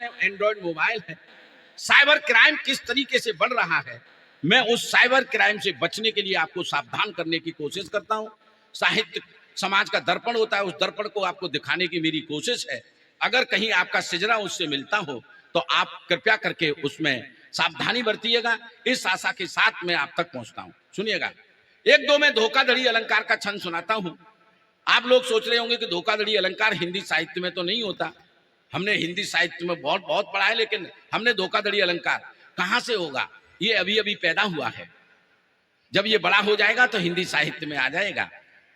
Android mobile है। Cyber crime किस तरीके से बढ़ रहा है, मैं उस साइबर क्राइम से बचने के लिए आपको सावधान करने की कोशिश करता हूं। साहित्य समाज का दर्पण होता है, उस दर्पण को आपको दिखाने की मेरी कोशिश है। अगर कहीं आपका सिजरा उससे मिलता हो तो आप कृपया करके उसमें सावधानी बरतिएगा। इस आशा के साथ मैं आप तक पहुंचता हूं। सुनिएगा, एक दो मैं धोखाधड़ी अलंकार का छंद सुनाता हूं। आप लोग सोच रहे होंगे कि धोखाधड़ी अलंकार हिंदी साहित्य में तो नहीं होता। हमने हिंदी साहित्य में बहुत बहुत पढ़ा है, लेकिन हमने धोखाधड़ी अलंकार कहां से होगा? ये अभी अभी पैदा हुआ है। जब ये बड़ा हो जाएगा तो हिंदी साहित्य में आ जाएगा।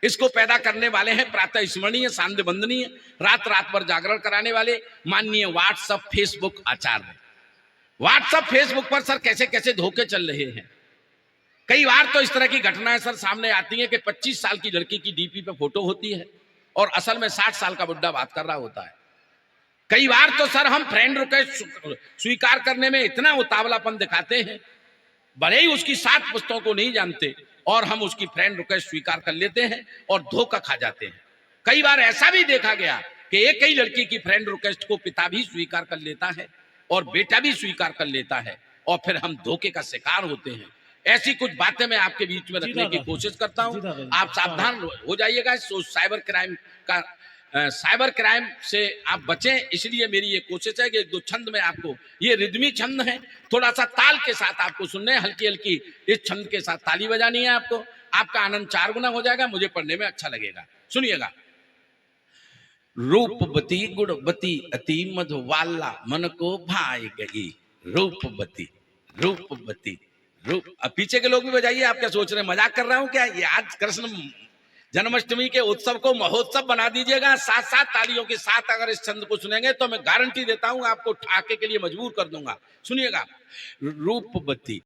इसको पैदा करने वाले हैं प्रातः स्मरणीय, सांध्य वंदनीय, रात रात भर जागरण कराने वाले माननीय व्हाट्सएप फेसबुक आचार्य। व्हाट्सएप फेसबुक पर सर कैसे कैसे धोखे चल रहे हैं। कई बार तो इस तरह की घटनाएं सर सामने आती हैं कि 25 साल की लड़की की डीपी पे फोटो होती है और असल में 60 साल का बुड्ढा बात कर रहा होता है। कई बार तो सर हम फ्रेंड रिक्वेस्ट स्वीकार करने में इतना उतावलापन दिखाते हैं, भले ही उसकी 7 पुस्तकों को नहीं जानते, और हम उसकी फ्रेंड रिक्वेस्ट स्वीकार कर लेते हैं और धोखा खा जाते हैं। कई बार ऐसा भी देखा गया कि एक ही लड़की की फ्रेंड रिक्वेस्ट को पिता भी स्वीकार कर लेता है और बेटा भी स्वीकार कर लेता है, और फिर हम धोखे का शिकार होते हैं। ऐसी कुछ बातें मैं आपके बीच में रखने की कोशिश करता हूं। आप सावधान हो जाइएगा। साइबर क्राइम का साइबर क्राइम से आप बचें, इसलिए मेरी ये कोशिश है कि एक दो छंद में आपको, ये रिदमी छंद है, थोड़ा सा ताल के साथ आपको सुनने, हल्की हल्की इस छंद के साथ ताली बजानी है आपको। आपका आनंद 4 गुना हो जाएगा, मुझे पढ़ने में अच्छा लगेगा। सुनिएगा। रूपवती गुणवती अति मधुबाला मन को भाई गई। रूपवती रूपवती रूप। अब पीछे के लोग भी बजाइए। आप क्या सोच रहे हैं, मजाक कर रहा हूं क्या? ये आज कृष्ण जन्माष्टमी के उत्सव को महोत्सव बना दीजिएगा। साथ साथ तालियों के साथ अगर इस छंद को सुनेंगे तो मैं गारंटी देता हूं आपको ठाके के लिए मजबूर कर दूंगा। सुनिएगा। रूपवती